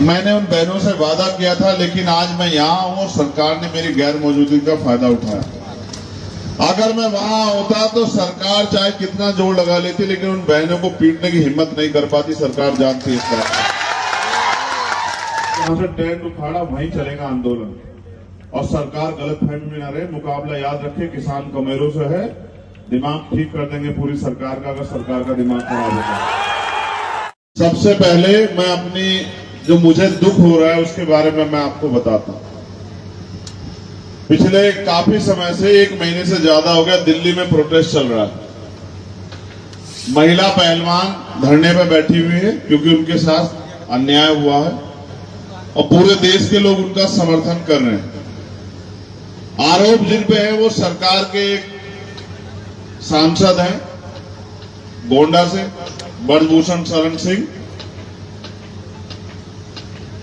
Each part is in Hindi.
मैंने उन बहनों से वादा किया था, लेकिन आज मैं यहाँ हूँ और सरकार ने मेरी गैर मौजूदगी का फायदा उठाया। अगर मैं वहां होता तो सरकार चाहे कितना जोर लगा लेती, लेकिन उन बहनों को पीटने की हिम्मत नहीं कर पाती। सरकार जानती है इस बात को। जहां से टेंट उखाड़ा वहीं चलेगा आंदोलन, और सरकार गलतफहमी में न रहे। मुकाबला याद रखे, किसान कमेरों से है। दिमाग ठीक कर देंगे पूरी सरकार का, अगर सरकार का दिमाग खराब होगा। सबसे पहले मैं अपनी जो मुझे दुख हो रहा है उसके बारे में मैं आपको बताता हूं। पिछले काफी समय से, 1 महीने से ज्यादा हो गया, दिल्ली में प्रोटेस्ट चल रहा है। महिला पहलवान धरने पर बैठी हुई है क्योंकि उनके साथ अन्याय हुआ है और पूरे देश के लोग उनका समर्थन कर रहे हैं। आरोप जिन पे है वो सरकार के एक सांसद हैं गोंडा से, ब्रजभूषण शरण सिंह।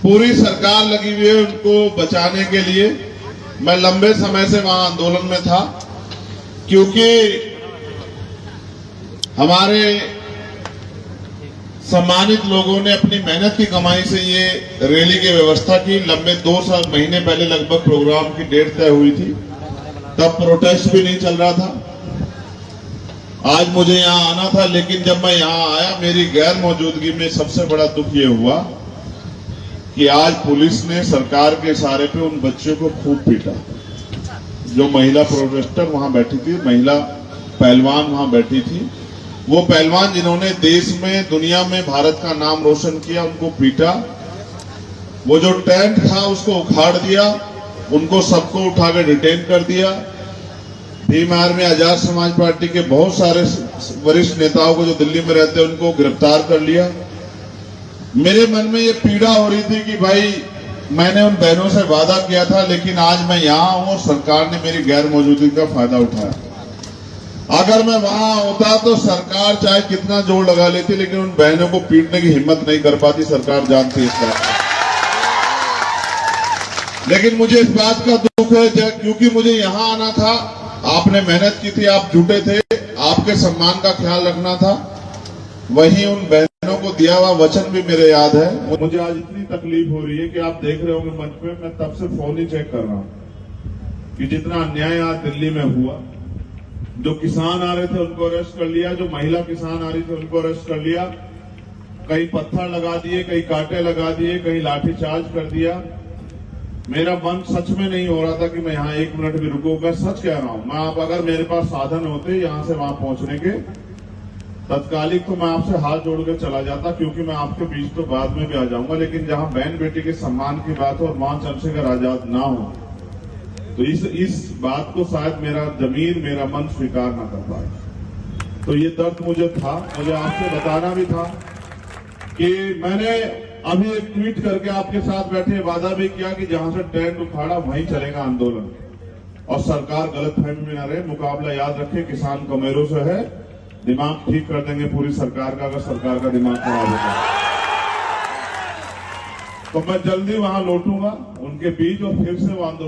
पूरी सरकार लगी हुई है उनको बचाने के लिए। मैं लंबे समय से वहां आंदोलन में था क्योंकि हमारे सम्मानित लोगों ने अपनी मेहनत की कमाई से ये रैली की व्यवस्था की। लंबे 2 महीने पहले लगभग प्रोग्राम की डेट तय हुई थी, तब प्रोटेस्ट भी नहीं चल रहा था। आज मुझे यहाँ आना था, लेकिन जब मैं यहाँ आया मेरी गैर मौजूदगी में सबसे बड़ा दुख ये हुआ कि आज पुलिस ने सरकार के इशारे पे उन बच्चों को खूब पीटा। जो महिला प्रोटेस्टर वहां बैठी थी, महिला पहलवान वहां बैठी थी, वो पहलवान जिन्होंने देश में, दुनिया में भारत का नाम रोशन किया, उनको पीटा। वो जो टेंट था उसको उखाड़ दिया, उनको सबको उठा कर डिटेन कर दिया। भीम आर्मी आजाद समाज पार्टी के बहुत सारे वरिष्ठ नेताओं को जो दिल्ली में रहते हैं उनको गिरफ्तार कर लिया। मेरे मन में ये पीड़ा हो रही थी कि भाई मैंने उन बहनों से वादा किया था, लेकिन आज मैं यहाँ हूँ और सरकार ने मेरी गैर मौजूदगी का फायदा उठाया। अगर मैं वहां होता तो सरकार चाहे कितना जोर लगा लेती, लेकिन उन बहनों को पीटने की हिम्मत नहीं कर पाती। सरकार जानती है इस बात को। लेकिन मुझे इस बात का दुख है क्योंकि मुझे यहाँ आना था, आपने मेहनत की थी, आप जुटे थे, आपके सम्मान का ख्याल रखना था। वहीं उन बहनों को दिया हुआ वचन भी मेरे याद है। मुझे आज इतनी तकलीफ हो रही है कि आप देख रहे होंगे मंच पे, मैं तब से फोन ही चेक कर रहा हूं कि जितना अन्याय आज दिल्ली में हुआ। जो किसान आ रहे थे उनको अरेस्ट कर लिया, जो महिला किसान आ रही थी उनको अरेस्ट कर लिया। कहीं पत्थर लगा दिए, कहीं कांटे लगा दिए, कहीं लाठीचार्ज कर दिया। मेरा मन सच में नहीं हो रहा था कि मैं यहाँ 1 मिनट भी रुकूं। मैं सच कह रहा हूं, मैं आप अगर मेरे पास साधन होते यहाँ से वहां पहुंचने के तत्कालिक, तो मैं आपसे हाथ जोड़ कर चला जाता, क्योंकि मैं आपके बीच तो बाद में भी आ जाऊंगा। लेकिन जहां बहन बेटी के सम्मान की बात हो और वहां चंद्रशेखर आजाद ना हो, तो इस बात को शायद मेरा जमीर, मेरा मन स्वीकार ना कर पाए। तो ये दर्द मुझे था, मुझे आपसे बताना भी था कि मैंने अभी एक ट्वीट करके आपके साथ बैठे वादा भी किया कि जहां से टेंट उखाड़ा वहीं चलेगा आंदोलन, और सरकार गलतफहमी में न रहे। मुकाबला याद रखे, किसान कमेरों से है। दिमाग ठीक कर देंगे पूरी सरकार का, अगर सरकार का दिमाग खराब होगा। तो मैं जल्दी वहां लौटूंगा उनके बीच, और फिर से वो आंदोलन